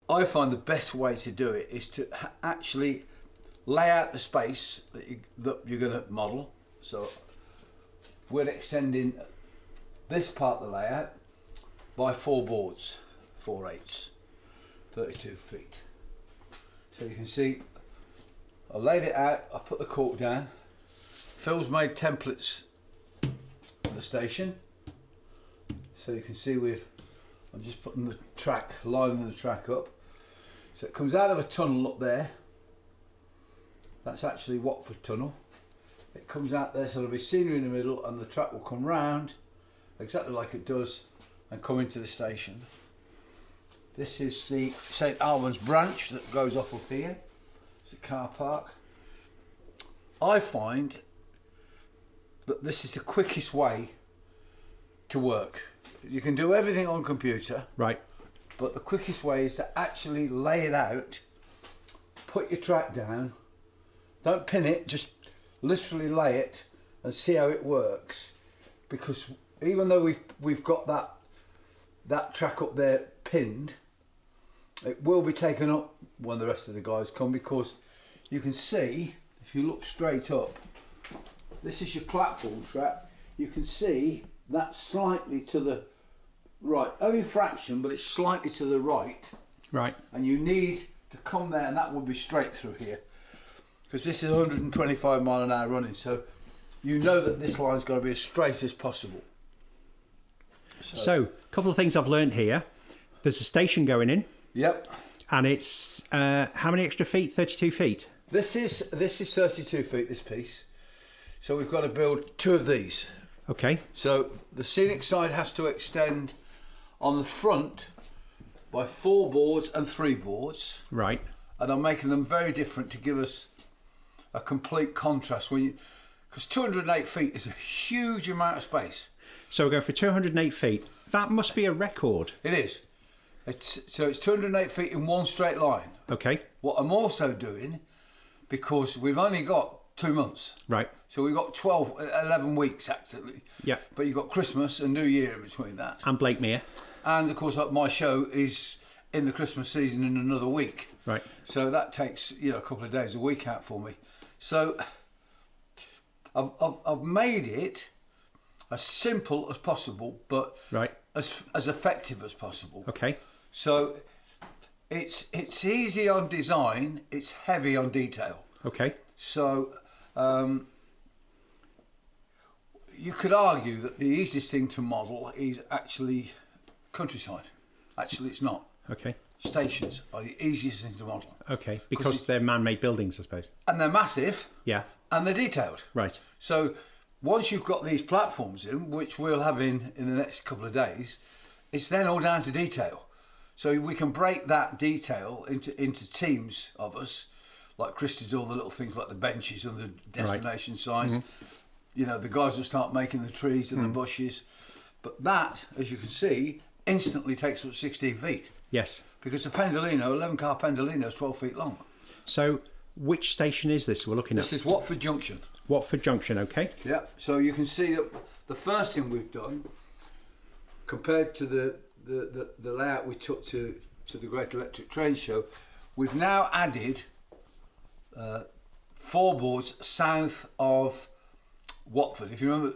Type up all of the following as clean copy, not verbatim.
I find the best way to do it is to actually lay out the space that you're going to model. So we're extending this part of the layout by 4 boards, 4/8, 32 feet. So you can see I laid it out, I put the cork down. Phil's made templates for the station. So you can see I'm just putting the track, lining the track up. So it comes out of a tunnel up there. That's actually Watford Tunnel. It comes out there, so there'll be scenery in the middle and the track will come round exactly like it does and come into the station. This is the St Albans branch that goes off up here. It's a car park. I find that this is the quickest way to work. You can do everything on computer, right? But the quickest way is to actually lay it out, put your track down, don't pin it, just literally lay it and see how it works. Because even though we've got that track up there pinned, it will be taken up when the rest of the guys come, because you can see, if you look straight up, this is your platform track. You can see that's slightly to the right, only a fraction, but it's slightly to the right. Right. And you need to come there, and that will be straight through here, because this is 125 mile an hour running, so you know that this line's got to be as straight as possible. So a couple of things I've learned here. There's a station going in. Yep. And it's how many extra feet? 32 feet. This is 32 feet, this piece. So we've got to build 2 of these. Okay. So the scenic side has to extend on the front by 4 boards and 3 boards. Right. And I'm making them very different to give us a complete contrast. Because 208 feet is a huge amount of space. So we're going for 208 feet. That must be a record. It is. So it's 208 feet in one straight line. Okay. What I'm also doing, because we've only got 2 months. Right. So we've got 11 weeks actually. Yeah. But you've got Christmas and New Year in between that. And Blakemere. And of course my show is in the Christmas season in another week. Right. So that takes, a couple of days, a week out for me. So I've made it as simple as possible, but right, as effective as possible. Okay. So it's easy on design, it's heavy on detail. Okay. So you could argue that the easiest thing to model is actually countryside. Actually, it's not. Okay. Stations are the easiest thing to model. Okay, because they're man-made buildings, I suppose. And they're massive. Yeah. And they're detailed. Right. So once you've got these platforms in, which we'll have in the next couple of days, it's then all down to detail. So we can break that detail into teams of us, like Chris does all the little things like the benches and the destination signs. Mm-hmm. The guys will start making the trees and the bushes. But that, as you can see, instantly takes up 16 feet. Yes. Because the Pendolino, 11 car Pendolino is 12 feet long. So which station is this we're looking at? This is Watford Junction. Watford Junction, okay. Yeah, so you can see that the first thing we've done, compared to the layout we took to the Great Electric Train Show, we've now added 4 boards south of Watford. If you remember,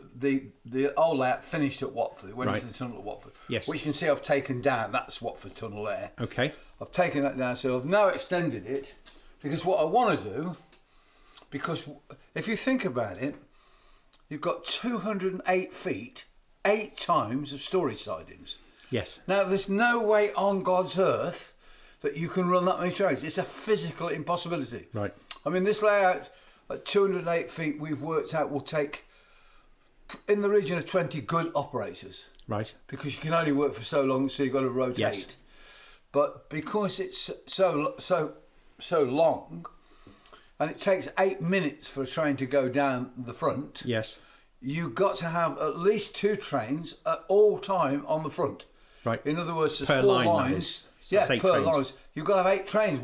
the old layout finished at Watford. It went into the tunnel at Watford. Yes. Which you can see I've taken down. That's Watford Tunnel there. Okay. I've taken that down, so I've now extended it, because what I want to do, because if you think about it, you've got 208 feet, 8 times of storage sidings. Yes. Now, there's no way on God's earth that you can run that many trains. It's a physical impossibility. Right. I mean, this layout at 208 feet we've worked out will take in the region of 20 good operators. Right. Because you can only work for so long, so you've got to rotate. Yes. But because it's so long, and it takes 8 minutes for a train to go down the front. Yes. You've got to have at least 2 trains at all time on the front. Right. In other words, there's per 4 line, lines. Yeah, per trains. lines. You've got to have 8 trains.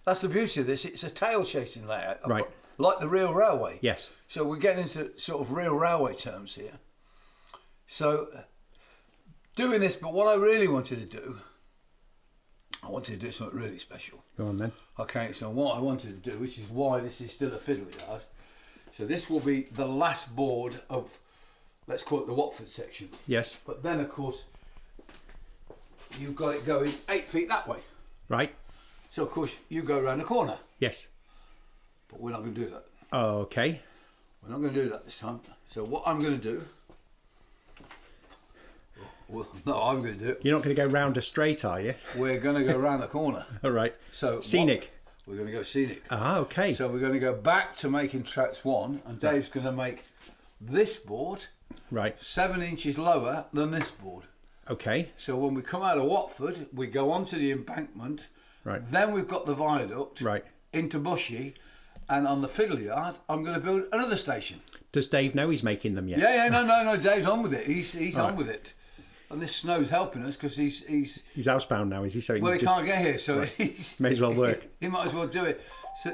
That's the beauty of this. It's a tail chasing layout. Right. Like the real railway. Yes. So we're getting into sort of real railway terms here. So doing this, but what I really wanted to do I wanted to do something really special. Go on then. Okay, so what I wanted to do, which is why this is still a fiddle yard, so this will be the last board of, let's call it the Watford section. Yes. But then, of course, you've got it going 8 feet that way. Right. So, of course, you go around the corner. Yes. But we're not going to do that. Okay. We're not going to do that this time. So what I'm going to do... Well, no, I'm going to do it. You're not going to go round a straight, are you? We're going to go around the corner. All right. So Scenic. We're going to go scenic. Ah, okay. So we're going to go back to making tracks 1, and Dave's going to make this board Right. 7 inches lower than this board. Okay. So when we come out of Watford, we go onto the embankment. Right. Then we've got the viaduct Right. into Bushy, and on the fiddle yard, I'm going to build another station. Does Dave know he's making them yet? Yeah, no, Dave's on with it. He's Right. on with it. And this snow's helping us because he's housebound now, is he? So he well, he just- can't get here, so Right. he's May as well work. He might as well do it.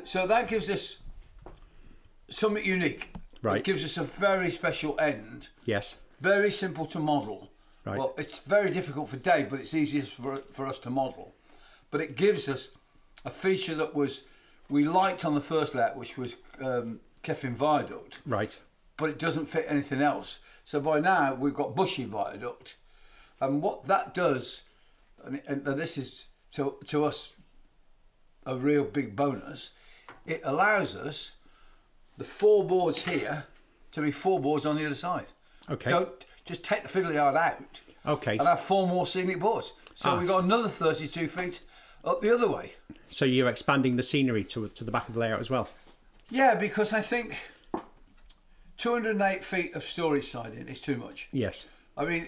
So that gives us something unique. Right. It gives us a very special end. Yes. Very simple to model. Right. Well, it's very difficult for Dave, but it's easiest for us to model. But it gives us a feature that we liked on the first layout, which was Keffin Viaduct. Right. But it doesn't fit anything else. So by now we've got Bushy Viaduct, and what that does, and this is to us a real big bonus, it allows us the 4 boards here to be 4 boards on the other side. Okay. Don't just take the fiddle yard out Okay. and have 4 more scenic boards. So Ah. we've got another 32 feet up the other way. So you're expanding the scenery to the back of the layout as well? Yeah, because I think 208 feet of storage siding is too much. Yes. I mean,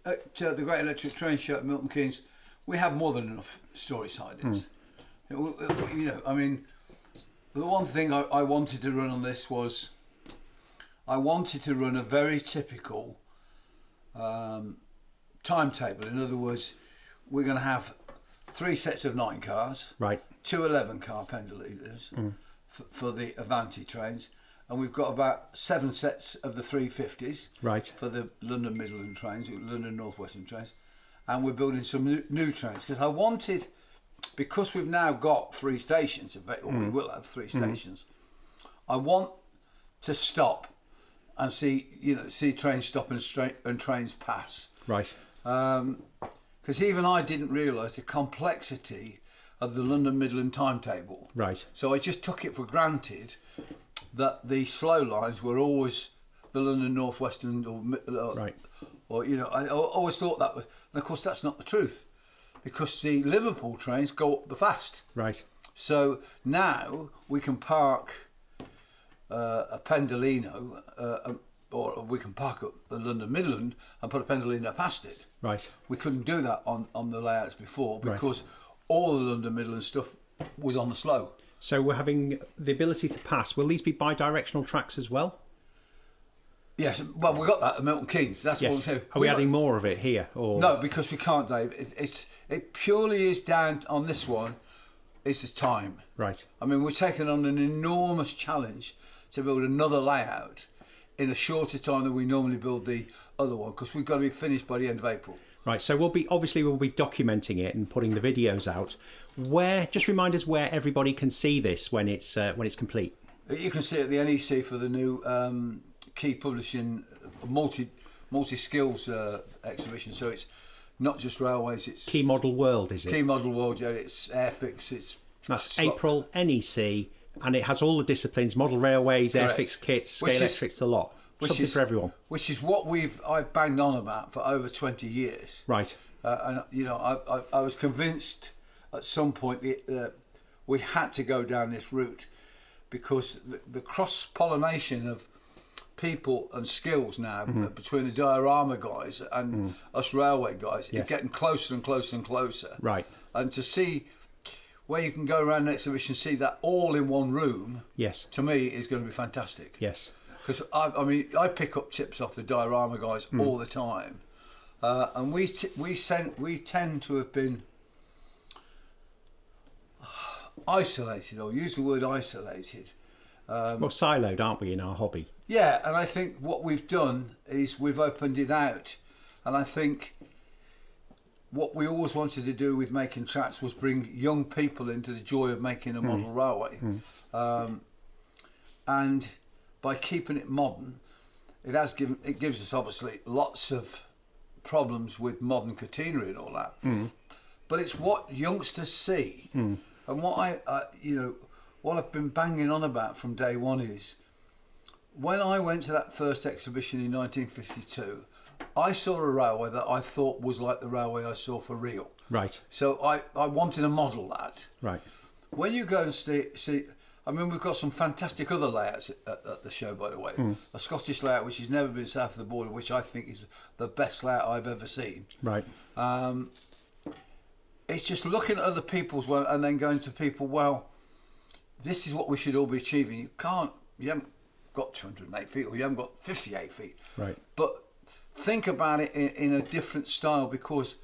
at the Great Electric Train Show at Milton Keynes, we have more than enough storage sidings. You know, I mean, the one thing I wanted to run on this was I wanted to run a very typical timetable. In other words, we're going to have 3 sets of 9 cars, Right. 2 11-car Pendulitas for the Avanti trains, and we've got about 7 sets of the 350s Right. for the London Midland trains, London North Western trains, and we're building some new trains because I wanted, because we've now got 3 stations, or we will have 3 stations. I want to stop and see trains stop and trains pass. Right. Because even I didn't realise the complexity of the London Midland timetable. Right. So I just took it for granted that the slow lines were always the London North Western Right. or I always thought that was, and of course that's not the truth, because the Liverpool trains go up the fast. Right. So now we can park a Pendolino, or we can park up the London Midland and put a Pendolino past it. Right. We couldn't do that on the layouts before Right. because all the London Midland stuff was on the slow. So we're having the ability to pass. Will these be bi-directional tracks as well? Yes, well, we got that at Milton Keynes. That's what Yes. we're saying. Are we adding more of it here? Or No, because we can't, Dave. It purely is down on this one. It's the time. Right. I mean, we're taking on an enormous challenge to build another layout in a shorter time than we normally build the other one, because we've got to be finished by the end of April. Right. So we'll be documenting it and putting the videos out. Just remind us where everybody can see this when it's complete. You can see it at the NEC for the new Key Publishing multi skills exhibition. So it's not just railways. It's Key Model World, is it? Key Model World. Yeah, it's Airfix. It's That's April NEC, and it has all the disciplines: model railways, Correct. Airfix kits, scale Which is- electrics, a lot. Something for everyone. Which is what I've banged on about for over 20 years. Right. And I was convinced at some point that we had to go down this route, because the cross pollination of people and skills now between the diorama guys and us railway guys is Yes. getting closer and closer and closer. Right. And to see where you can go around an exhibition, see that all in one room, Yes. to me is going to be fantastic. Yes. Because I pick up tips off the diorama guys all the time, and we tend to have been isolated, or use the word isolated. Well, siloed, aren't we, in our hobby? Yeah, and I think what we've done is we've opened it out, and I think what we always wanted to do with making tracks was bring young people into the joy of making a model railway. And by keeping it modern, it gives us obviously lots of problems with modern catenary and all that. But it's what youngsters see. And what what I've been banging on about from day one is, when I went to that first exhibition in 1952, I saw a railway that I thought was like the railway I saw for real. Right. So I wanted to model that. Right. When you go and see, I mean, we've got some fantastic other layouts at the show, by the way. A Scottish layout which has never been south of the border, which I think is the best layout I've ever seen. Right. It's just looking at other people's one and then going to people, well, this is what we should all be achieving. You haven't got 208 feet, or you haven't got 58 feet. Right. But think about it in a different style, because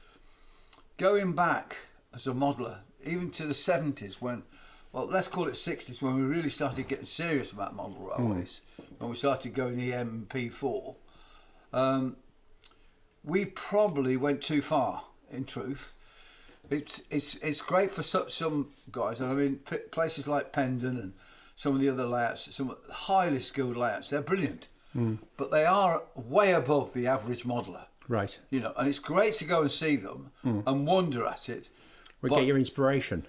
going back as a modeler, even to the 70s, when, well, let's call it 60s, when we really started getting serious about model railways, when we started going EM and P4, we probably went too far, in truth. It's great for some guys, and I mean places like Pendon and some of the other layouts, some highly skilled layouts, they're brilliant, but they are way above the average modeler. Right. You know, and it's great to go and see them and wonder at it. We get your inspiration.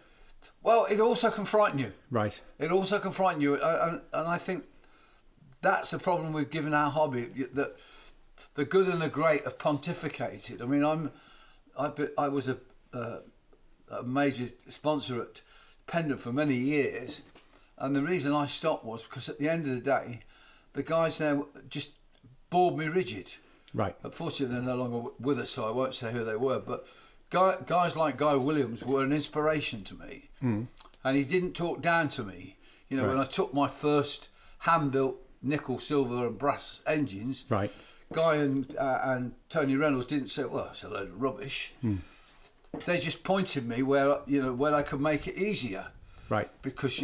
Well, it also can frighten you. Right. It also can frighten you, and I think that's the problem we've given our hobby, that the good and the great have pontificated. I mean, I was a major sponsor at Pendant for many years, and the reason I stopped was because at the end of the day, the guys there just bored me rigid. Right. Unfortunately, they're no longer with us, so I won't say who they were, but guys like Guy Williams were an inspiration to me, and he didn't talk down to me. You know, when I took my first hand-built nickel, silver and brass engines, right, Guy and Tony Reynolds didn't say, well, it's a load of rubbish. They just pointed me where I could make it easier. Right. Because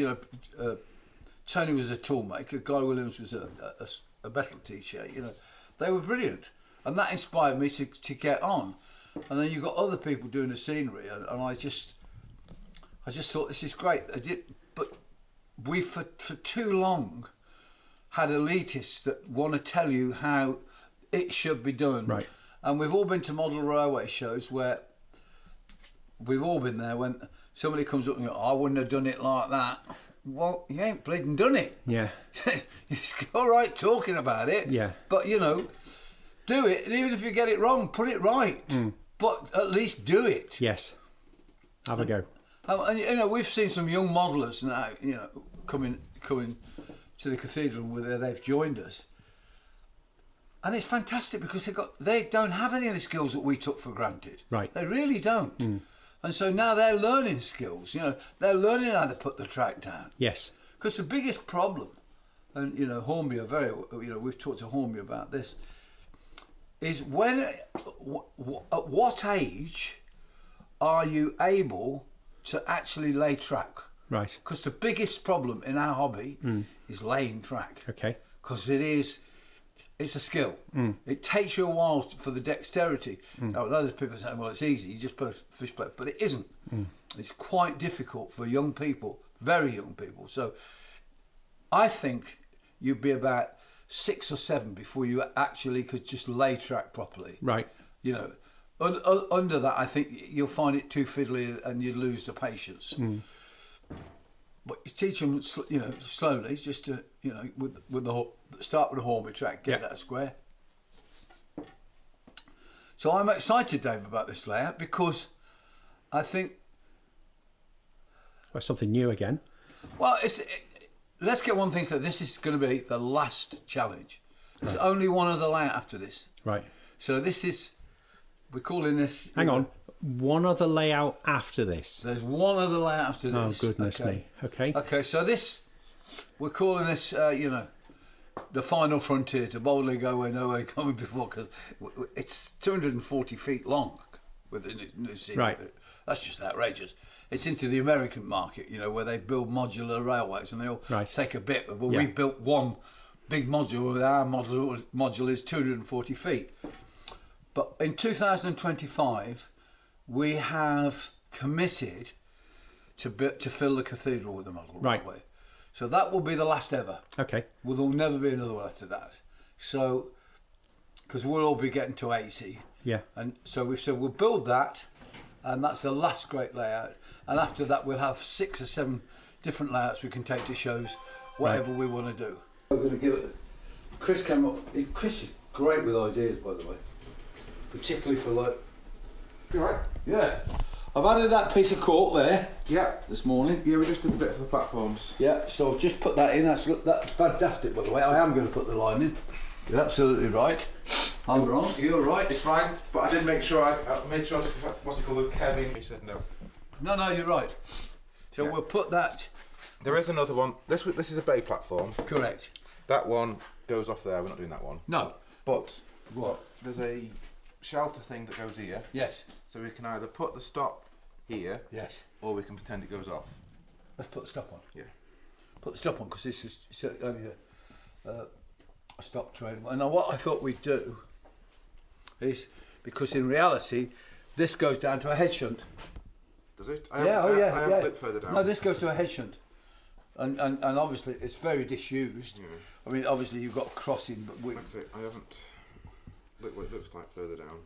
Tony was a tool maker, Guy Williams was a metal teacher. You know, they were brilliant, and that inspired me to get on. And then you got other people doing the scenery, and I just thought, this is great. But we for too long had elitists that want to tell you how it should be done. Right. And we've all been to model railway shows where we've all been there when somebody comes up and goes, I wouldn't have done it like that. Well, you ain't bleeding done it. Yeah. It's all right talking about it. Yeah. But, do it. And even if you get it wrong, put it right. But at least do it. Yes. Have a go. And, we've seen some young modellers now, coming to the cathedral where they've joined us. And it's fantastic because they don't have any of the skills that we took for granted. Right. They really don't. And so now they're learning skills. They're learning how to put the track down. Yes. Because the biggest problem, and Hornby are we've talked to Hornby about this, is at what age are you able to actually lay track? Right. Because the biggest problem in our hobby is laying track. Okay. Because it's a skill. It takes you a while for the dexterity. Now, other people say, well, it's easy, you just put a fish plate, but it isn't. It's quite difficult for young people, very young people. So I think you'd be about 6 or 7 before you actually could just lay track properly. Right. Under that, I think you'll find it too fiddly and you lose the patience. But you teach them, slowly, just to, with the start with the Hornby track, get that square. So I'm excited, Dave, about this layout because I think... Well, something new again. Well, let's get one thing. So this is going to be the last challenge. There's only one other layout after this. Right. So this is... We're calling this... Hang on. One other layout after this. There's one other layout after this. Oh, goodness me. Okay. Okay, so this, we're calling this, the final frontier, to boldly go where no way coming before, because it's 240 feet long with the new series. Right. That's just outrageous. It's into the American market, where they build modular railways and they all take a bit. But we built one big module, with our module is 240 feet. But in 2025, we have committed to fill the cathedral with the model. Right. Way. So that will be the last ever. Okay. Well, there'll never be another one after that. So, because we'll all be getting to 80. Yeah. And so we've said we'll build that, and that's the last great layout. And after that, we'll have 6 or 7 different layouts we can take to shows, whatever we want to do. We're going to give it. Chris came up. Chris is great with ideas, by the way, particularly for like. You alright? Yeah. I've added that piece of cork there. Yeah. This morning. Yeah, we just did a bit for the platforms. Yeah. So just put that in. That's fantastic, by the way. I am going to put the line in. You're absolutely right. I'm wrong. You're right. It's fine, but I did make sure I made sure what's it called with Kevin. He said no. No, you're right. So Yeah. we'll put that. There is another one. This is a bay platform. Correct. That one goes off there. We're not doing that one. No. But What? there's a shelter thing that goes here. Yes. So we can either put the stop here, Yes. or we can pretend it goes off. Let's put the stop on. Yeah. Put the stop on because this is only a stop train. And now what I thought we'd do is, because in reality, this goes down to a head shunt. Does it? I I haven't looked further down. No, this goes to a head shunt. And obviously it's very disused. Yeah. I mean, obviously you've got crossing, but That's it. I haven't. Look what it looks like further down.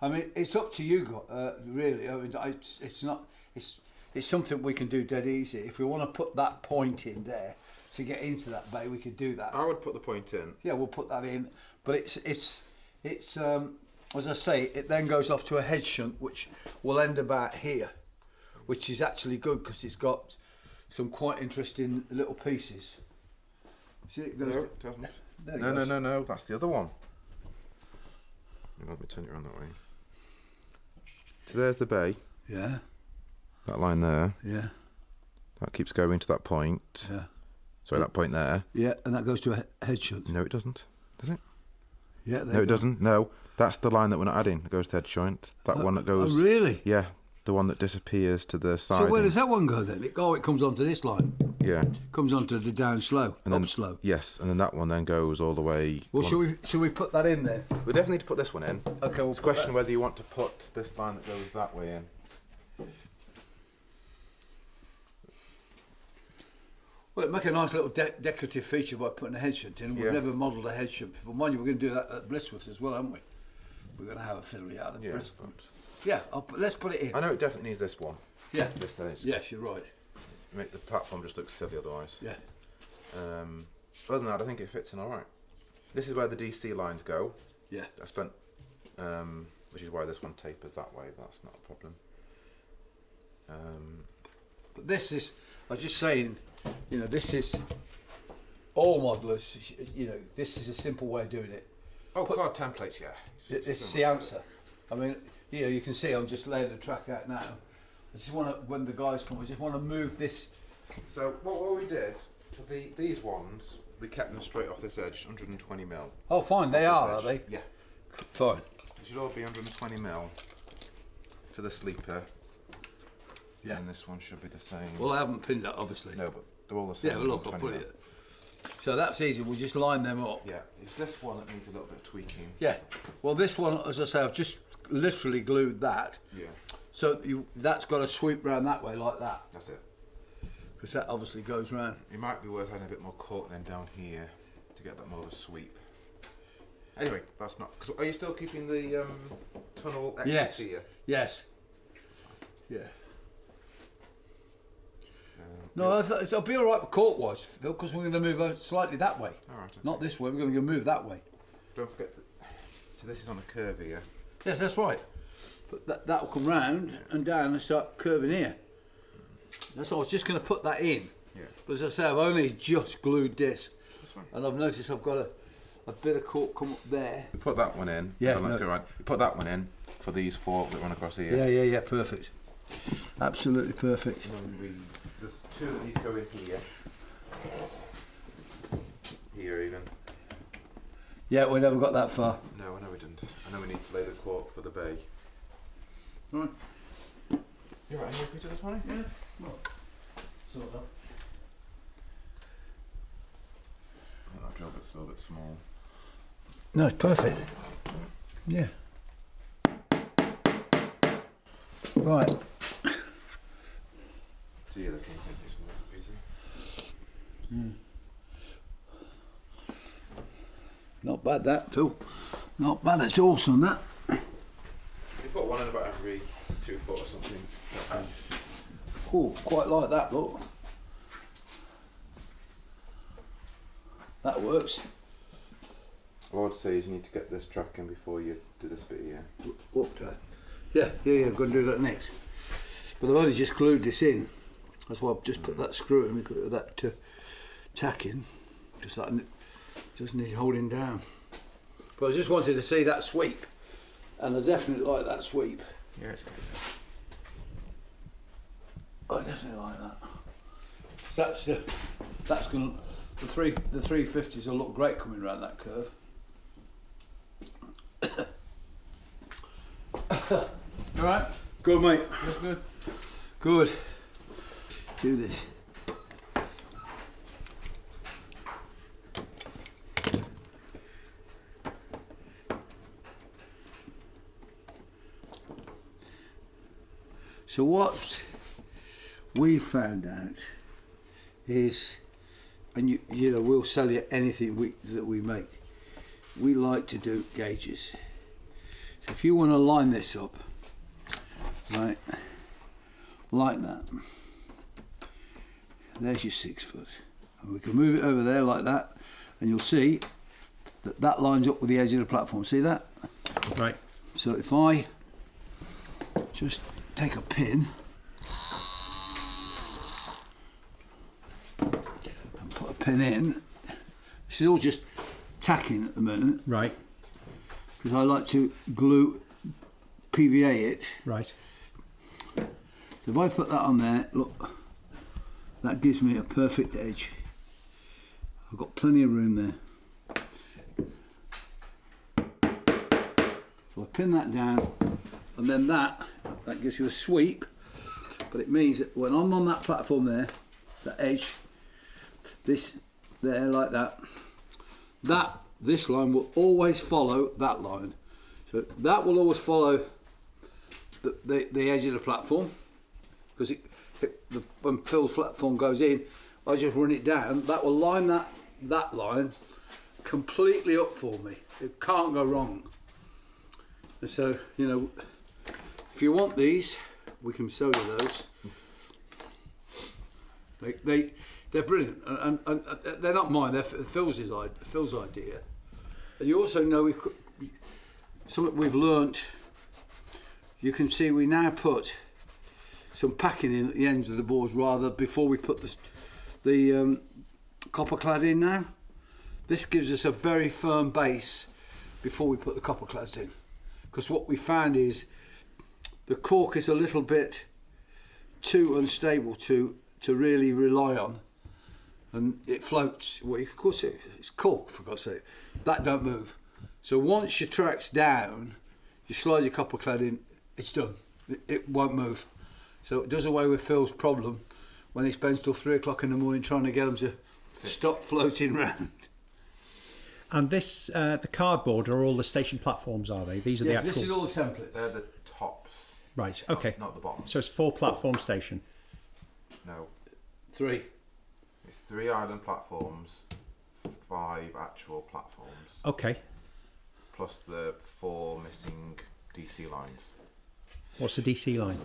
I mean, it's up to you, really. I mean, it's not. It's something we can do dead easy. If we want to put that point in there to get into that bay, we could do that. I would put the point in. Yeah, we'll put that in. But it's as I say, it then goes off to a head shunt, which will end about here, which is actually good because it's got some quite interesting little pieces. See, it goes. No, it doesn't. There it No, goes. no. That's the other one. Let me turn it around that way. So there's the bay. Yeah, That line there. yeah, That keeps going to that point. yeah, Sorry, that point there. yeah, and that goes to a head shunt. No, it doesn't. Does it? Yeah, there No, you it go. doesn't. No, that's the line that we're not adding. It goes to head joint. That one that goes. Oh, really? Yeah, the one that disappears to the side. So where does that one go then? It comes onto this line. Yeah. Comes onto the down slow, And then, up slow. Yes, and then that one then goes all the way. Well, should we put that in then? We definitely need to put this one in. Okay, we'll It's a question whether you want to put this line that goes that way in. Well, it'd make a nice little decorative feature by putting a head shunt in. We've Yeah. never modelled a head shunt before. Mind you, we're going to do that at Blissworth as well, aren't we? We're going to have a fiddly out of Yeah. Blissworth. Yeah, let's put it in. I know it definitely needs this one. Yeah. This does. Yes, you're right. Make the platform just look silly otherwise. Yeah. Other than that, I think it fits in all right. This is where the DC lines go. Yeah. I spent, which is why this one tapers that way. But that's not a problem. But this is, I was just saying, this is all modelers, this is a simple way of doing it. Oh, card templates, yeah. This is the answer. I mean, you can see I'm just laying the track out now. I just want to, when the guys come, I just want to move this. So what we did for these ones, we kept them straight off this edge, 120 mil. Oh, fine, they are they? Yeah. Fine. It should all be 120 mil to the sleeper. Yeah. And this one should be the same. Well, I haven't pinned that, obviously. No, but they're all the same. Yeah, well, look, I'll 120 put mil. it. So that's easy. We'll just line them up. Yeah, it's this one that needs a little bit of tweaking. Yeah. Well, this one, as I say, I've just literally glued that. Yeah, So that's got to sweep round that way like that, that's it. because that obviously goes round. It might be worth adding a bit more cork then down here to get that more of a sweep. Anyway, that's not. Cause are you still keeping the tunnel exits Yes. here? Yes. Yeah. Yeah. No, it'll be all right cork-wise, Phil, because we're going to move out slightly that way. All right. Okay. Not this way. We're going to move that way. Don't forget that. So this is on a curve here. Yes, that's right. But that will come round and down and start curving here. That's all. I was just going to put that in. Yeah. But as I say, I've only just glued this, This one. and I've noticed I've got a bit of cork come up there. We put that one in. Yeah, Let's no. go right. We put that one in for these four that run across here. Yeah, perfect. Absolutely perfect. And then there's two that need to go in here. Here even. Yeah, we never got that far. No, I know we didn't. I know we need to lay the cork for the bay. Right. You right? Are you happy to this morning? Yeah. Well, sort of. That job is a little bit small. No, it's perfect. Yeah. Right. See you, the kingpin is busy. Not bad that, Phil. Not bad at all, son, that. You put one in about every 2 foot or something. Oh, quite like that, look. That works. What I would say is you need to get this tracking before you do this bit here. What track? Yeah, go and do that next. But I've only just glued this in. That's why I've just put that screw in, because that tack in. Just that just need holding down. But I just wanted to see that sweep. And I definitely like that sweep. Yeah, it's good. I definitely like that. That's gonna the 350s will look great coming around that curve. All right. Good, mate. That's good. Good. Do this. So what we found out is, and you know, we'll sell you anything that we make. We like to do gauges. So if you want to line this up, right, like that. There's your 6 foot. And we can move it over there like that, and you'll see that that lines up with the edge of the platform. See that? Right. So if I just take a pin and put a pin in, this is all just tacking at the moment, Right. because I like to glue PVA it. Right. So if I put that on there, look, that gives me a perfect edge. I've got plenty of room there. So I pin that down, and then that gives you a sweep, but it means that when I'm on that platform there, that edge, this there like that, this line will always follow that line. So that will always follow the edge of the platform, because when Phil's platform goes in, I just run it down. That will line that line completely up for me. It can't go wrong. And so, you know, if you want these, we can sell you those. They're brilliant, and they're not mine. They're Phil's idea. And you also know something we've learnt. You can see we now put some packing in at the ends of the boards rather before we put the copper clad in now. This gives us a very firm base before we put the copper clads in, because what we found is the cork is a little bit too unstable to really rely on, and it floats. Well, of course it's cork, for God's sake. That don't move. So once your track's down, you slide your copper clad in, it's done. It won't move. So it does away with Phil's problem when he spends till 3 o'clock in the morning trying to get them to stop floating round. And this, the cardboard are all the station platforms, are they? These are the actual... This is all the templates. They're the tops. Right, okay. Not the bottoms. So it's 4 platform station. No. 3. It's 3 island platforms, 5 actual platforms. Okay. Plus the 4 missing DC lines. What's the DC line?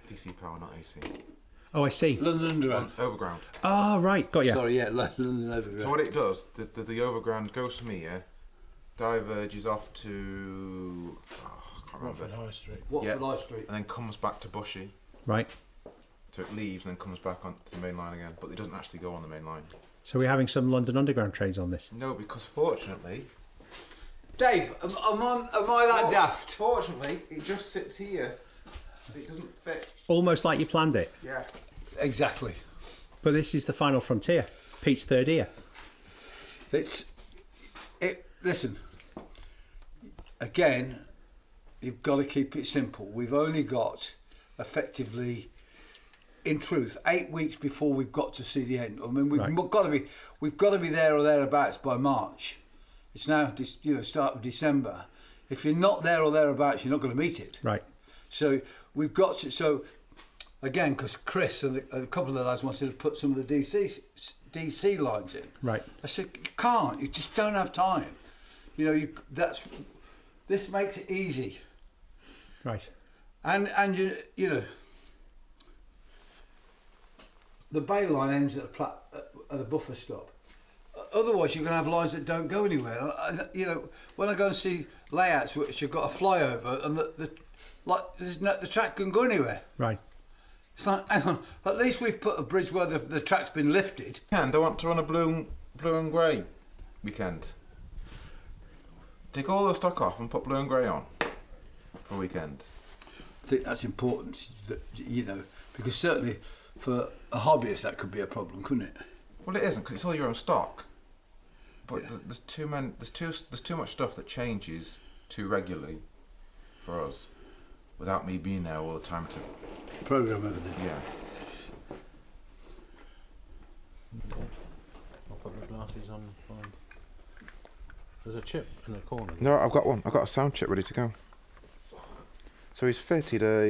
DC power, not AC. Oh, I see. London Underground. Overground. Ah, right, got you. Sorry, yeah, London Overground. So what it does, the overground goes from here, diverges off to... I can't remember. High Street. Watford High Street. And then comes back to Bushy. Right. So it leaves and then comes back onto the main line again, but it doesn't actually go on the main line. So we're having some London Underground trains on this? No, because fortunately... Dave, am I that daft? Fortunately, it just sits here. It doesn't fit. Almost like you planned it. Yeah. Exactly. But this is the final frontier. Pete's third ear. Listen, again, you've got to keep it simple. We've only got, effectively, in truth, 8 weeks before we've got to see the end. I mean, we've got to be there or thereabouts by March. It's now, start of December. If you're not there or thereabouts, you're not going to meet it. Right. So we've got to, so again, because Chris and a couple of the lads wanted to put some of the DC lines in. Right. I said, you can't, you just don't have time. You know, this makes it easy. Right. And you know, the bay line ends at a buffer stop. Otherwise, you're going to have lines that don't go anywhere. You know, when I go and see layouts which have got a flyover and the track can go anywhere. Right. It's like, hang on, at least we've put a bridge where the track's been lifted. And I want to run a blue and grey weekend. Take all the stock off and put blue and grey on for a weekend. I think that's important, you know, because certainly for a hobbyist that could be a problem, couldn't it? Well, it isn't because it's all your own stock. But Yeah. there's too much stuff that changes too regularly for us, without me being there all the time to Program everything. yeah. I'll put the glasses on. Fine. There's a chip in the corner. No, I've got one. I've got a sound chip ready to go. So he's fitted a,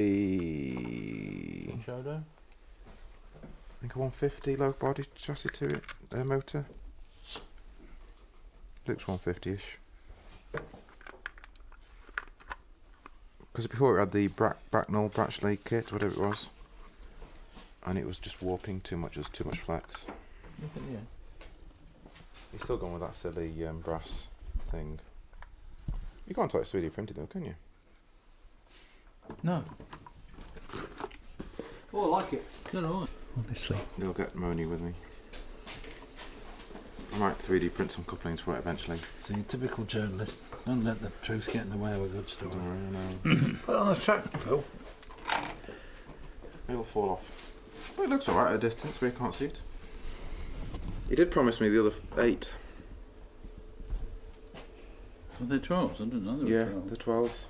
Shodo? I think a 150 low body chassis to it, motor. Looks 150ish. Because before it had the Bracknell Bratchley kit, whatever it was, and it was just warping too much. There's too much flex. Yeah. He's still going with that silly brass thing. You can't tell it's 3D printed though, can you? No. Oh, I like it. No. Honestly. They'll get moany with me. I might 3D print some couplings for it eventually. So you're a typical journalist. Don't let the truth get in the way of a good story. Put it on the track, Phil. It'll fall off. Well, it looks alright at a distance where you can't see it. He did promise me the other 8. Well, they're 12s, I don't know. Yeah, the 12s.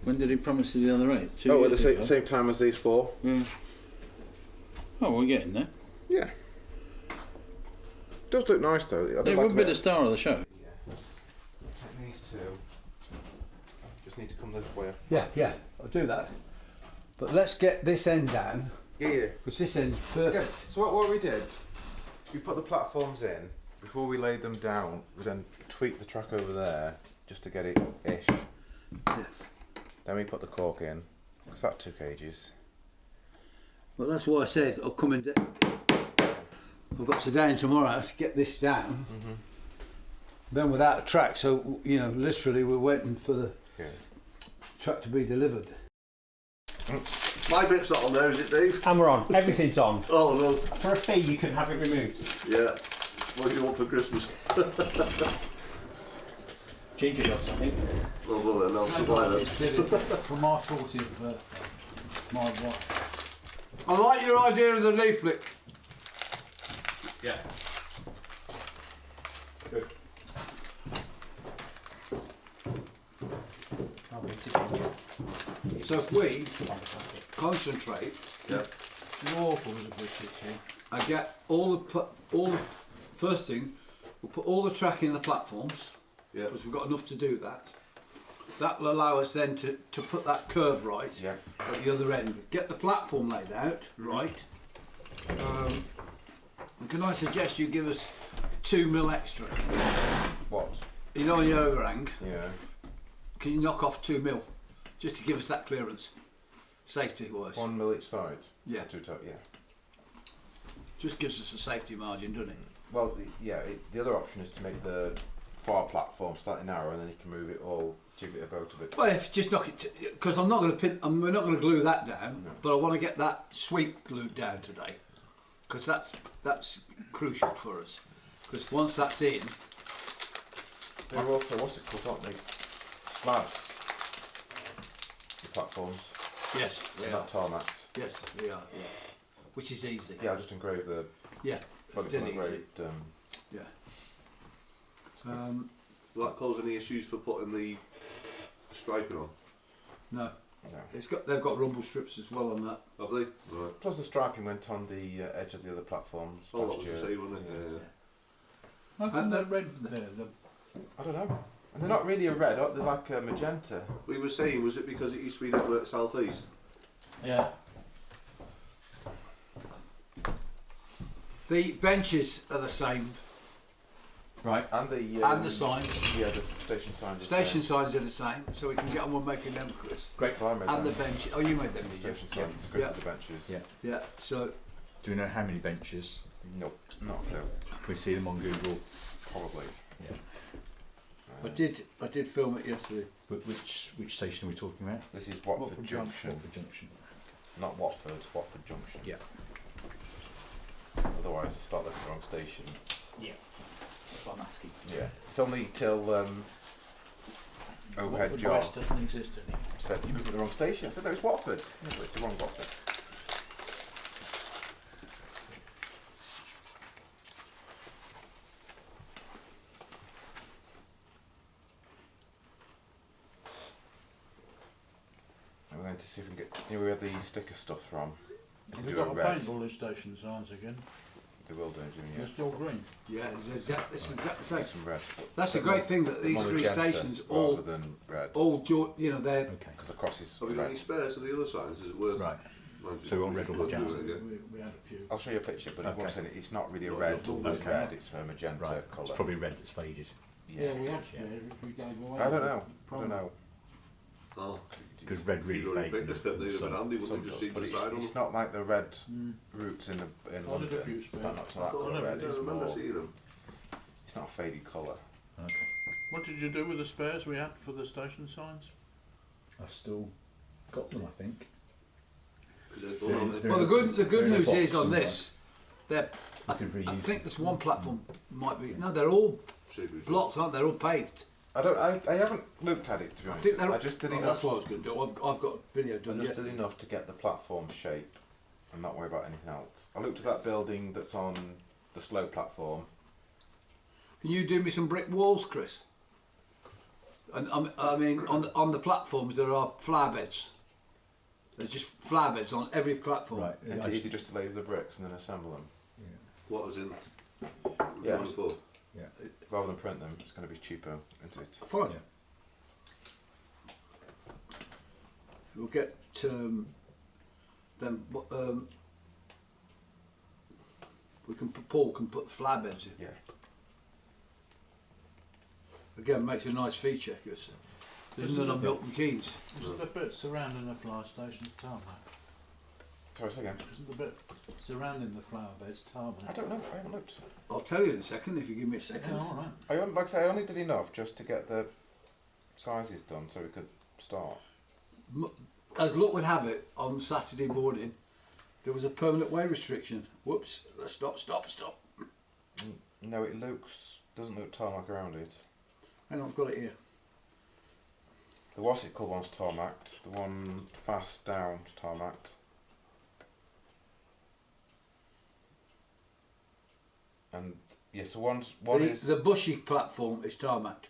When did he promise you the other 8? Oh, at the same time as these 4? Yeah. Oh, we're getting there. Yeah. Does look nice though. It would be the star of the show. Yeah. Take these 2. Just need to come this way. Yeah, I'll do that. But let's get this end down, Yeah. because this end's Yeah. perfect. So what we did, we put the platforms in. Before we laid them down, we then tweaked the track over there just to get it ish. Yeah. Then we put the cork in, because that took ages. Well, that's why I said I'll come and I've got today and tomorrow to get this down. Mm-hmm. Then without a track, so you know, literally we're waiting for the track to be delivered. My bit's not on there, is it, Dave? And we're on. Everything's on. Oh, well, For a fee, you can have it removed. yeah. What do you want for Christmas? Ginger nuts, I think. Well, then I'll supply them. For my 40th birthday. My wife. I like your idea of the leaflet. Yeah. Good. So if we concentrate, Yeah. Waffle was a bit shit. I get all the first thing, we'll put all the track in the platforms, Yeah. because we've got enough to do that. That will allow us then to put that curve right Yeah. at the other end. Get the platform laid out right. Can I suggest you give us 2 mil extra? What? You know, on your overhang, Yeah. can you knock off 2 mil just to give us that clearance, safety wise? 1 mil each side. Yeah. Yeah. Just gives us a safety margin, doesn't it? Well, the other option is to make the far platform slightly narrow, and then you can move it all, jig it about a bit. Well, if you just knock it, because I'm not going to pin, we're not going to glue that down, No. but I want to get that sweep glued down today, because that's crucial for us. Because once that's in, They're also, what's it called, aren't they? Slabs. The platforms. yes, They're they are. not tarmac. Yes, they are. Yeah. Which is easy. Yeah, I just engraved the. Yeah, Well, it's it's dead not easy. great. Yeah. Will that cause any issues for putting the striping on? No, No. they've got rumble strips as well on that. Have they? Right. Plus the striping went on the edge of the other platforms. Oh, that last was year. the same, wasn't it? Yeah. How come And that red there? I don't know. And they're not really a red, they're like a magenta. We were saying, was it because it used to be the south east? Yeah. The benches are the same, Right. And the and the signs. Yeah, the station signs. Station signs are the same, so we can get on with making them, Chris. Great. Well, I made And the them. bench. Oh, you made them, did you? Station signs. Chris Yeah. did the benches. Yeah. Yeah. So Do we know how many benches? Nope, not a clue. Can we see them on Google? Probably. Yeah. I did film it yesterday. But which station are we talking about? This is Watford Junction. Watford Junction. Not Watford, Watford Junction. Yeah. Otherwise, I start looking at the wrong station. Yeah. That's what I'm asking. Yeah. It's only till overhead Watford jar West doesn't exist anymore. said you looked at the wrong station. I said no, it's Watford. Yeah, but it's the wrong Watford. And we're going to see if we can get. You know where the sticker stuff from? Have To we do a got to red. paint all the station signs again? They will do, doing They're it. still green. Yeah, it's exactly the same. Some red. That's the great thing that these More three magenta stations rather than red. you know, they're Okay. Because the cross is Have we got red. any spares for the other signs? Is it worth? Right. Mind So we want red or do it magenta? again? We had a few. I'll show you a picture, but Okay. once again, it's not really a Right, red. okay. It's red. It's a magenta Right. colour. It's probably red that's faded. Yeah, we had Yeah. spares if we gave away. I don't know. I don't know. Oh, Because red really you'd already fades. picked the in the bit sun. handy, Some wouldn't it? Just does, need but to it's, decide on it's them. not like the red Mm. roots in I did a few London. spares. But not to that I colour don't red. It's remember more. seeing them. It's not a faded colour. Okay. What did you do with the spares we had for the station signs? I've still got them, I think. 'Cause they're done on They're- well. The They're good in a news box is on somewhere. this, they're. We could reuse I them. think this one platform might be. No, they're all the blocked, aren't they? They're all paved. I haven't looked at it to be I honest. think they're. I just did oh, enough. that's what I was going to do. I've got video I done just yet. did enough to get the platform shape and not worry about anything else. I looked at that building that's on the slow platform. Can you do me some brick walls, Chris? And I mean, on the platforms there are flower beds. There's just flower beds on every platform. Right. It's easy just to lay the bricks and then assemble them. What was in? Yeah. One for? Rather than print them, it's going to be cheaper, isn't it? Fine. Yeah. We'll get them. Paul can put flower beds in. Yeah. Again, makes a nice feature. Because isn't it on Milton Keynes? Isn't the bit surrounding the flower station tarmac? Sorry, say again. Isn't the bit surrounding the flower beds tarmac? I don't know. I haven't looked. I'll tell you in a second if you give me a second. Yeah, all right. Like I say, I only did enough just to get the sizes done so we could start. As luck would have it, on Saturday morning, there was a permanent way restriction. Whoops! Stop! No, it doesn't look tarmac around it. Hang on, I've got it here. The Wassicle one's tarmacked. The one fast down's tarmacked. And yeah, so one is The bushy platform is tarmacked.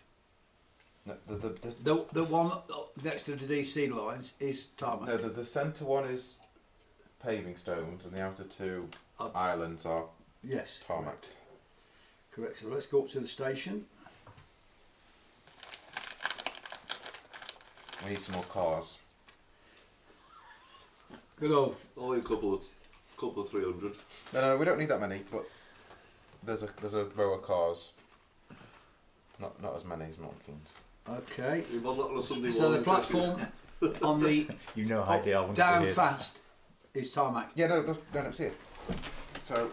no, The one next to the DC lines is tarmac. no, the centre one is paving stones, and the outer two Up. islands are Yes, tarmacked. correct. So let's go up to the station. We need some more cars. Good old. Only a couple of 300. No, we don't need that many, but there's a row of cars. Not as many as Milton Keynes. Okay. You want that on a Sunday So morning, the platform on the You know how ideal I want to down hear that. fast is tarmac. Yeah, no, see it. So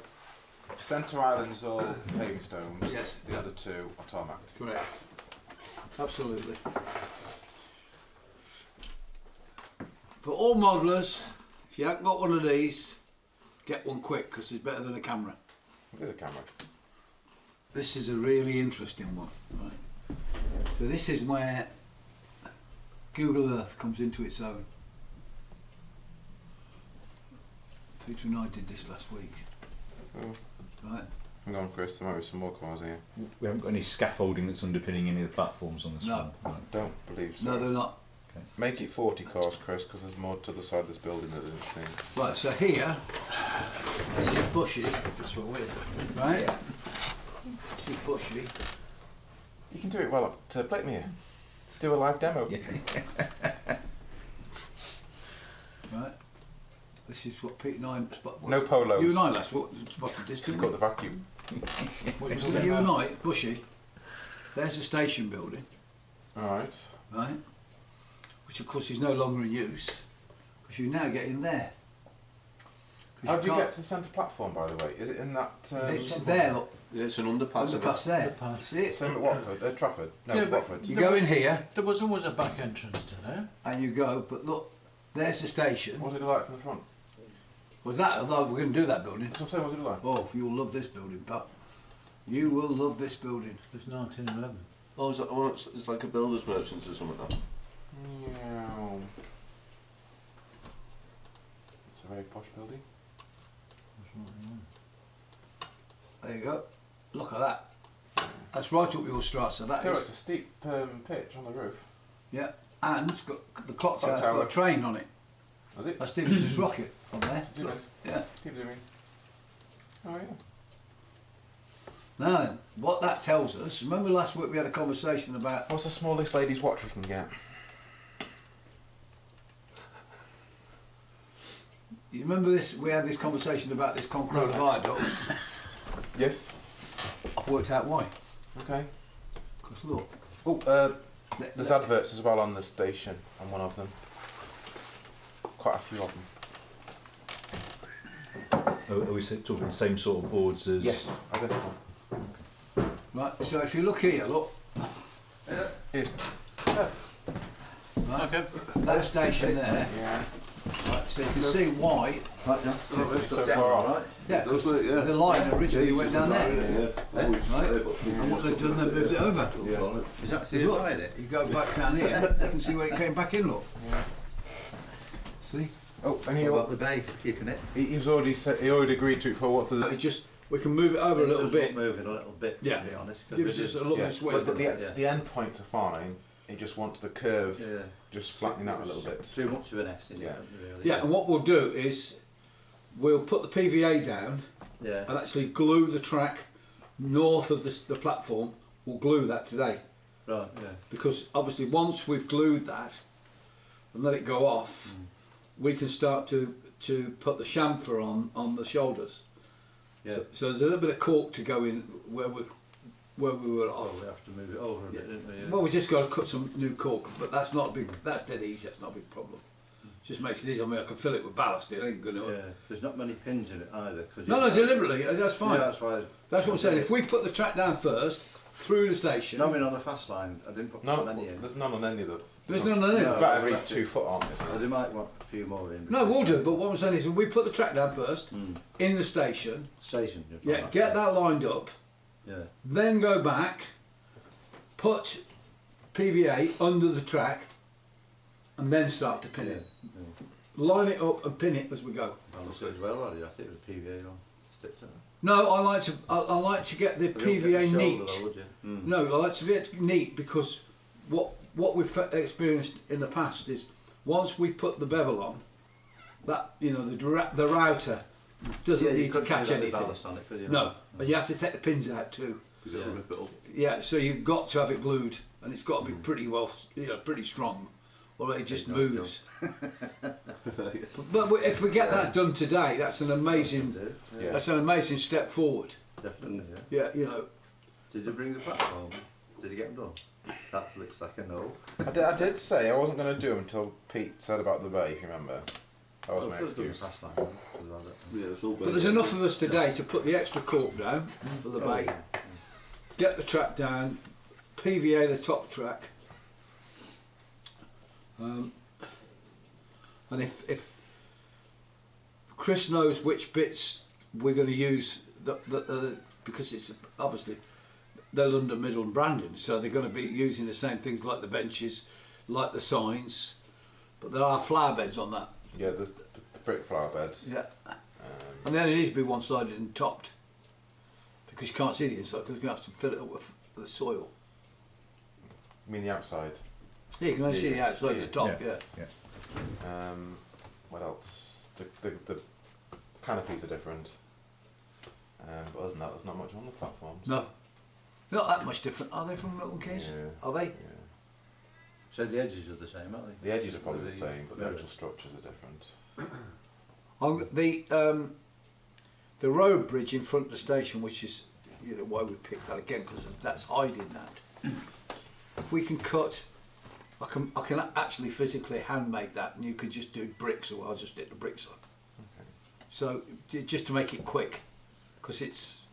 centre islands all paving stones. Yes. The other two are tarmacked. Correct. Absolutely. For all modelers, if you haven't got one of these, get one quick because it's better than a camera. There's a camera. This is a really interesting one. Right. So this is where Google Earth comes into its own. Peter and I did this last week. Oh. Right. Hang on, Chris. There might be some more cars here. We haven't got any scaffolding that's underpinning any of the platforms on this No. one. No. Don't believe so. No, they're not. Make it 40 cars, Chris, because there's more to the side of this building that I didn't see. Right, so here, this is bushy, if it's what we're right? This is bushy. You can do it well up to Blakemere. Do a live demo. Right. This is what Pete and I... No polos. You and I last spotted this, Just didn't got we? the vacuum. What was it, you and I, Bushy, there's a station building, Alright. right? Which of course is no longer in use, because you now get in there. 'Cause How do you can't- get to the centre platform, by the way? Is it in that... It's there, look. Yeah, it's an underpass. Underpass there. See it? Same at Watford, Trafford? No, Yeah, but- Watford. You go in here There was always a back entrance to there. and you go, but look, there's the station. What's it like from the front? Was that, although we're going to do that building. That's what I'm saying, what's it like? Oh, you'll love this building, Pat. You will love this building. It's 1911. Oh, is that, oh, it's like a builder's merchants or something like that. Meow. It's a very posh building. There you go. Look at that. That's right up your Strasse, that Tell you what, is. it's a steep pitch on the roof. Yeah. And it's got, the clock Clock tower's tower. got a train on it. Was it? That's Stevenson's rocket on there. Do Look. it. Yeah. Keep doing. Oh yeah. Now then, what that tells us, remember last week we had a conversation about... What's the smallest ladies' watch we can get? You remember this? We had this conversation about this concrete viaduct. Yes. I've worked out why. Okay. Because look, Oh, there's adverts as well on the station, on one of them. Quite a few of them. Are we talking the same sort of boards as? Yes, identical. right. So if you look here, look, Yes. right, Okay. that station there. Yeah. Right, so you can see why. So far off. Yeah, because Doesn't it? Yeah. the line originally went down there. Yeah. Right? And what they've done, they've moved it over. Yeah. Is that See, look, you go back down here, you can see where it came back in. Look. Yeah. See? Oh, and What about the bay for keeping it? he was already said, he already agreed to it for what It just we can move it over a little bit. Moving a little bit, Yeah. to be honest. Gives us a lovely yeah. swing. But Yeah. the end points are fine. He just wanted the curve Yeah. just flattening out a little bit. Too much of an S in Yeah. it, really. Yeah, and what we'll do is we'll put the PVA down Yeah. and actually glue the track north of the platform. We'll glue that today Right, yeah. because obviously once we've glued that and let it go off, we can start to put the chamfer on the shoulders. Yeah. So there's a little bit of cork to go in where we were off. Oh, we have to move it over a bit, didn't we? Yeah. Well, we just got to cut some new cork, but that's not a big. That's dead easy. That's not a big problem. Just makes it easy. I mean, I can fill it with ballast. It ain't gonna. Yeah. There's not many pins in it either. Cause No, deliberately. That's fine. Yeah, that's why. That's what I'm saying. If we put the track down first through the station, No, I mean on the fast line, I didn't put No, many in. there's none on any of them. there's none on it. No. About every 2 foot, aren't So there? they might want a few more in. No, we'll do. But what I'm saying is, if we put the track down first Mm. in the station, Station. yeah, get that lined up, Yeah. then go back, put PVA under the track, and then start to pin it. Line it up and pin it as we go. Balance it as well, or do you have to get the PVA on? Stick to it. No, I like to get the But you don't get PVA the shoulder neat. though, would you? Mm. No, I like to get it neat because what we've experienced in the past is once we put the bevel on, that the router doesn't Yeah, you need to couldn't catch do that with anything. ballast on it, could you? No, and you have to take the pins out too. Because it'll rip it up. Yeah, so you've got to have it glued, and it's got to be pretty well, pretty strong, or it just moves. But if we get that done today, that's an amazing, Yeah. that's an amazing step forward. Definitely, yeah. Yeah, Did you bring the platform? Did you get them done? That looks like a no. I did say I wasn't going to do them until Pete said about the bay, if you remember. That was my could've done the excuse. fast line, could've had it. Yeah, it's all but there's enough of us today to put the extra cork down for the bay. Get the track down, PVA the top track, and if Chris knows which bits we're going to use, because it's obviously they're London, Middle and Brandon, so they're going to be using the same things like the benches, like the signs, but there are flower beds on that. Yeah, the brick flower beds. Yeah, and then it needs to be one-sided and topped, because you can't see the inside, because you're going to have to fill it up with the soil. You mean the outside? Yeah, you can only see the outside, Yeah. the top, yeah. What else? The canopies are different. But other than that, there's not much on the platforms. No. Not that much different, are they, from Milton Keynes? Yeah. Are they? Yeah. So the edges are the same, aren't they? The edges are probably the The same, but the mirrors. actual structures are different. The road bridge in front of the station, which is why we picked that again, because that's hiding that. If we can cut, I can actually physically hand make that, and you could just do bricks, or I'll just stick the bricks on. Okay. So just to make it quick, because it's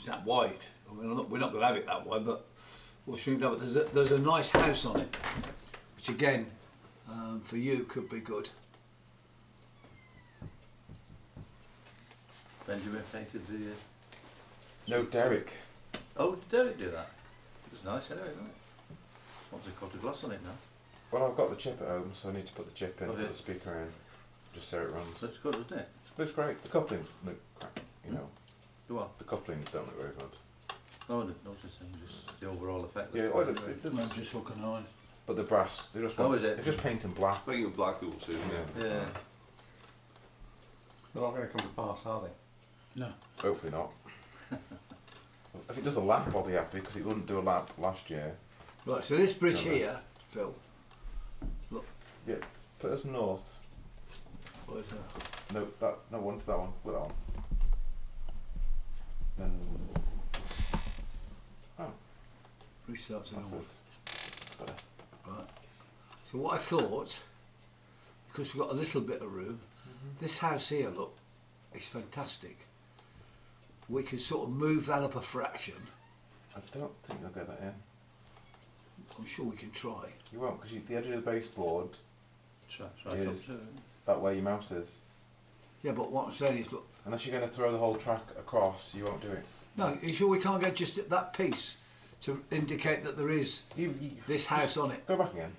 that wide. I mean, we're not going to have it that wide, but we'll shrink that. But there's a nice house on it, which again, for you could be good. Benjamin painted the... No, Derek. Oh, did Derek do that? It was nice anyway, wasn't it? Wants a coat of glass on it now. Well, I've got the chip at home, so I need to put the chip in, Okay. put the speaker in, just so it runs. Looks good, doesn't it? Looks great. The couplings look crap, you know. Do what? The couplings don't look very good. No, I didn't notice them, just the overall effect. Yeah, looks well, good it anyway. looks, No, just looking nice. but the brass, they just Oh, want, is it? they're just painting black. Making it black, it will soon, yeah. Yeah. They're not going to come to pass, are they? No. Hopefully not. If it does a lap, I'll be happy, because it wouldn't do a lap last year. Right, so this bridge No, no. here, Phil, Yeah, put us north. what is that? No, one to that one. Put that one. Then. Oh, Restarts in that's the it. north. Better. Right. So what I thought, because we've got a little bit of room, this house here, look, it's fantastic. We can sort of move that up a fraction. I don't think they'll get that in. I'm sure we can try. You won't, because the edge of the baseboard Try is something. that where your mouse is. Yeah, but what I'm saying is, look, Unless you're going to throw the whole track across, you won't do it. no, are you sure we can't get just at that piece to indicate that there is You this house on it? go back again.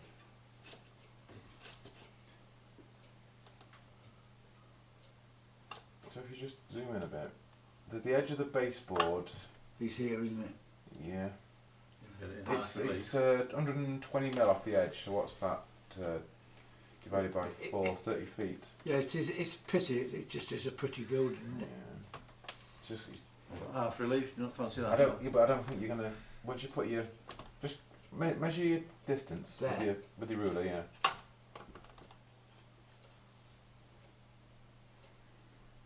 So if you just zoom in a bit, the edge of the baseboard, He's here, isn't it? yeah, Get it in. it's 120 mil off the edge. So what's that divided by 4? 30 feet. Yeah, it is. It's pretty. It just is a pretty building, isn't it? Yeah. It's just Half relief, you don't fancy that? I don't. Yeah, but I don't think you're gonna. Once you put your, just measure your distance There. with your ruler. Yeah.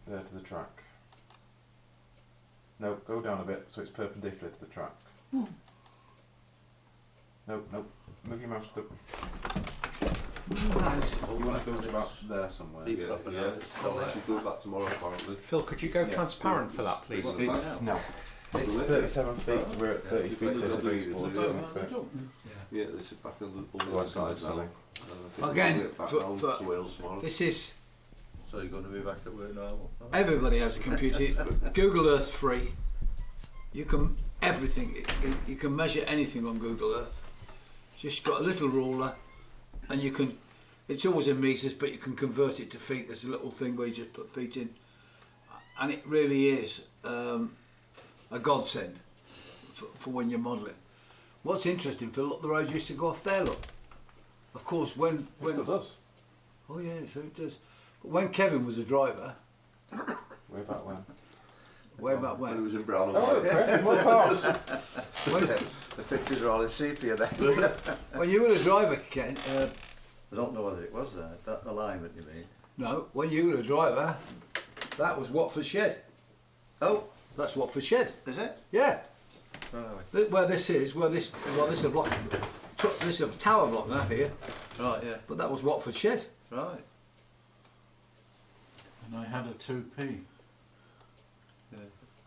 There to the track. No, go down a bit so it's perpendicular to the track. No, move your mouse to Nice. you want to go to about there somewhere. Keep Yeah, it up and yeah. down. So I should go back tomorrow, apparently. Phil, could you go Yeah. transparent for that, please? It's, no. It's 37 feet, we're at 30 feet Yeah. to the baseboard. Yeah. so we fit. Yeah, this is back on the Otherwise other side it's now. silly. Again, We'll get back for- down for- to Wales tomorrow. This is. So you're going to be back at work now? Everybody has a computer. Google Earth's free. You can everything. You can measure anything on Google Earth. Just got a little ruler, and you can. It's always in meters, but you can convert it to feet. There's a little thing where you just put feet in, and it really is a godsend for when you're modelling. What's interesting, Phil, look, the road used to go off there. Look, of course, when It still does. oh yeah, so it does. But when Kevin was a driver, Way back when. way back When it when, was in brown and Oh, white. Chris, more cars. when, The pictures are all in sepia then. when you were a driver, Ken. I don't know whether it was there, that alignment you mean? No, when you were a driver, that was Watford Shed. Oh, That's Watford Shed. is it? Yeah. Right, Where this is, this is a block, this is a tower block now here, yeah, but that was Watford Shed. right. And I had a 2p.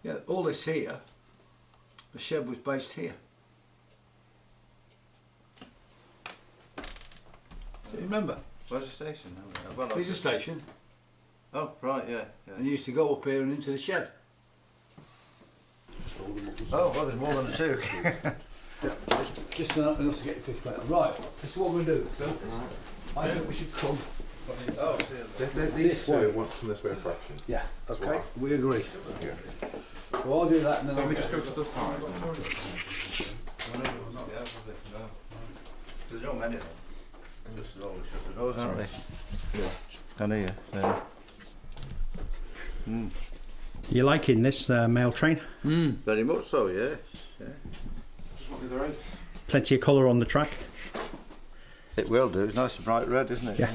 Yeah, all this here, the shed was based here. Do you remember? Where's the station? Well, There's a station, Oh, right, yeah. and you used to go up here and into the shed. Oh, well, there's more than two. Just enough to get your fish plate on. Right, this is what we're going to do. So, I think we should come. Oh, These two want from this way a fraction. Yeah, That's okay, what we agree. Here. So I'll do that and then I'll Just go to the side. There's no many of them. Just those, aren't they? Yeah. I know, yeah. You liking this mail train? Very much so, yes. Yeah. Just want the other 8. Plenty of colour on the track. It will do. It's nice and bright red, isn't it? Yeah.